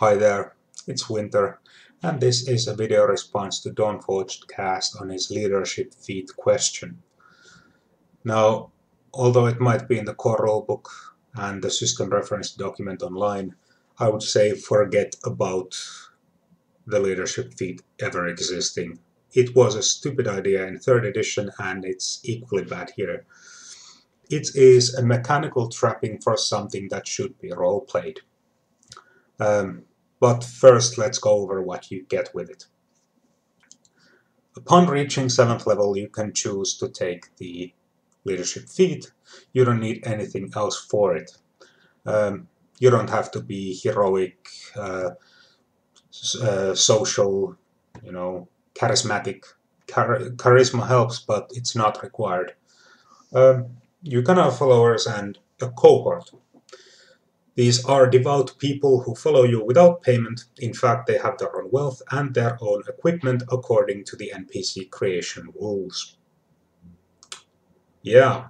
Hi there, it's Winter, and this is a video response to Dawnforged Cast on his leadership feat question. Now, although it might be in the core rulebook and the system reference document online, I would say forget about the leadership feat ever existing. It was a stupid idea in 3rd edition and it's equally bad here. It is a mechanical trapping for something that should be role-played. But first let's go over what you get with it. Upon reaching 7th level, you can choose to take the leadership feat. You don't need anything else for it. You don't have to be heroic, social, charismatic. Charisma helps, but it's not required. You can have followers and a cohort. These are devout people who follow you without payment. In fact, they have their own wealth and their own equipment according to the NPC creation rules. Yeah,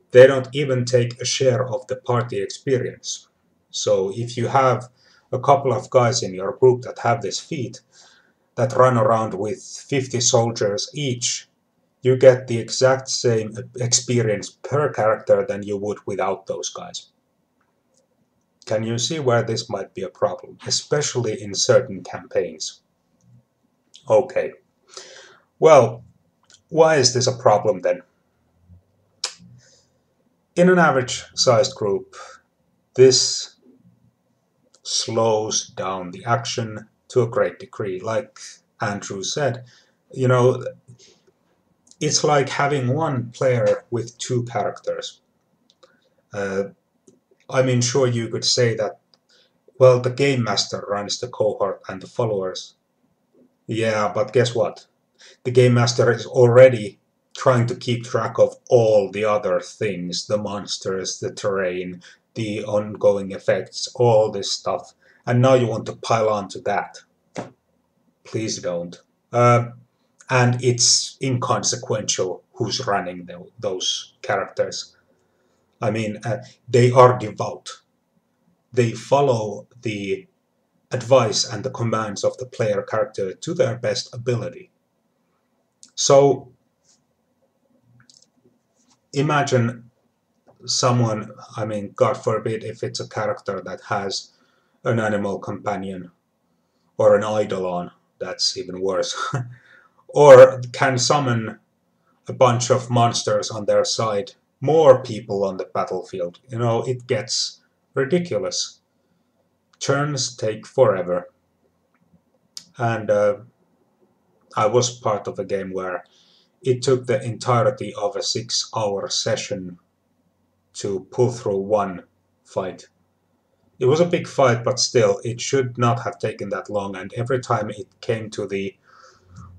they don't even take a share of the party experience. So if you have a couple of guys in your group that have this feat, that run around with 50 soldiers each, you get the exact same experience per character than you would without those guys. Can you see where this might be a problem, especially in certain campaigns? Okay, well, why is this a problem then? In an average-sized group, this slows down the action to a great degree. Like Andrew said, it's like having one player with two characters. Sure, you could say that, well, the game master runs the cohort and the followers. Yeah, but guess what? The game master is already trying to keep track of all the other things, the monsters, the terrain, the ongoing effects, all this stuff. And now you want to pile on to that. Please don't. And it's inconsequential who's running those characters. They are devout. They follow the advice and the commands of the player character to their best ability. So imagine someone, God forbid if it's a character that has an animal companion or an eidolon, that's even worse, or can summon a bunch of monsters on their side, more people on the battlefield. It gets ridiculous. Turns take forever. And I was part of a game where it took the entirety of a 6-hour session to pull through one fight. It was a big fight, but still, it should not have taken that long, and every time it came to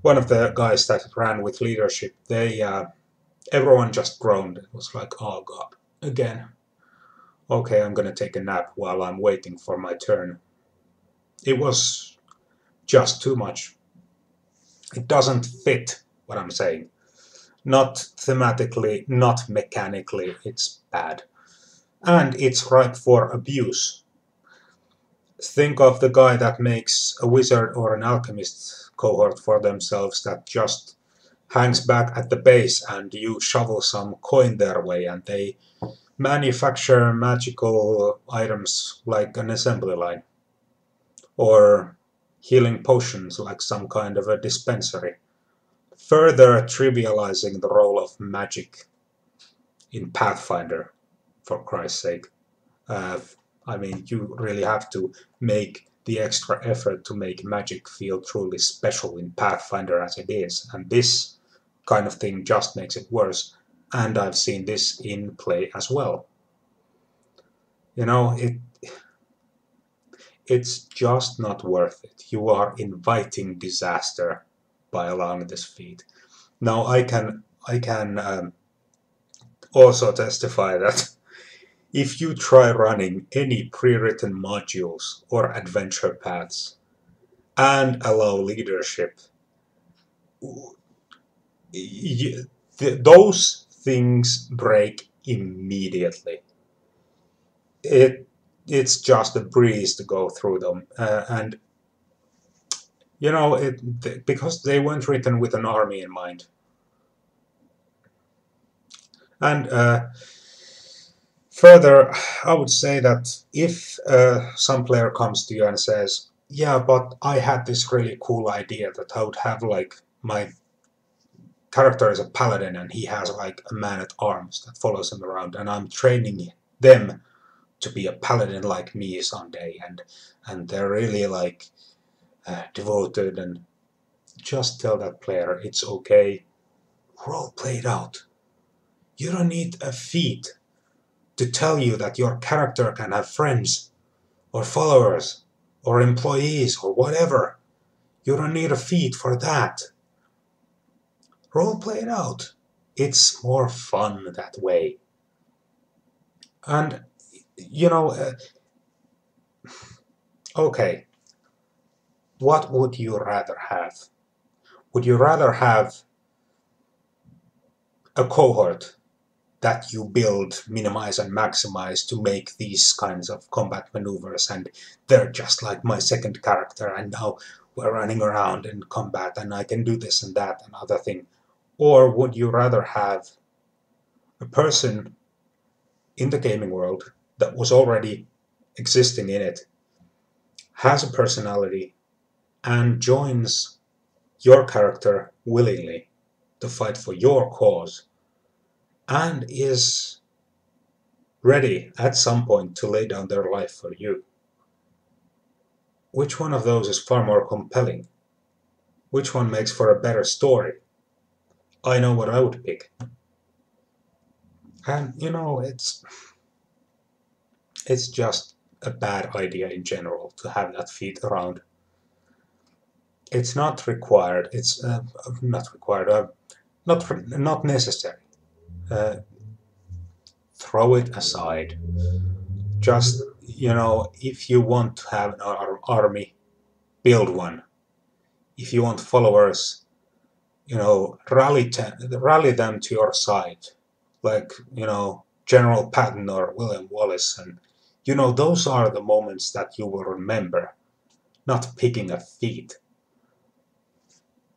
one of the guys that ran with leadership, everyone just groaned. It was like, oh god, again. Okay, I'm gonna take a nap while I'm waiting for my turn. It was just too much. It doesn't fit what I'm saying. Not thematically, not mechanically, it's bad. And it's ripe for abuse. Think of the guy that makes a wizard or an alchemist cohort for themselves that just hangs back at the base and you shovel some coin their way and they manufacture magical items like an assembly line. Or healing potions like some kind of a dispensary. Further trivializing the role of magic in Pathfinder, for Christ's sake. You really have to make the extra effort to make magic feel truly special in Pathfinder as it is, and this kind of thing just makes it worse, and I've seen this in play as well. It's just not worth it. You are inviting disaster by allowing this feat. Now I can also testify that if you try running any pre-written modules or adventure paths and allow leadership, those things break immediately. it's just a breeze to go through them. And you know, because they weren't written with an army in mind. And further, I would say that if some player comes to you and says, yeah, but I had this really cool idea that I would have like my character is a paladin and he has like a man at arms that follows him around, and I'm training them to be a paladin like me someday, and they're really like devoted, and just tell that player it's okay, role play it out. You don't need a feat to tell you that your character can have friends or followers or employees or whatever. You don't need a feat for that. Role play it out. It's more fun that way. And you know, okay, what would you rather have? Would you rather have a cohort that you build, minimize, and maximize to make these kinds of combat maneuvers, and they're just like my second character, and now we're running around in combat, and I can do this and that and other thing? Or would you rather have a person in the gaming world that was already existing in it, has a personality, and joins your character willingly to fight for your cause, and is ready at some point to lay down their life for you? Which one of those is far more compelling? Which one makes for a better story? I know what I would pick. And you know, it's just a bad idea in general to have that feat around. It's not required. It's not required. Not necessary. Uh, Throw it aside. Just, you know, if you want to have an army, build one. If you want followers, you know, rally them to your side, like, you know, General Patton or William Wallace. And you know, those are the moments that you will remember, not picking a feat.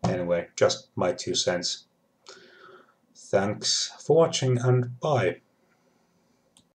Anyway, just my 2 cents. Thanks for watching, and bye.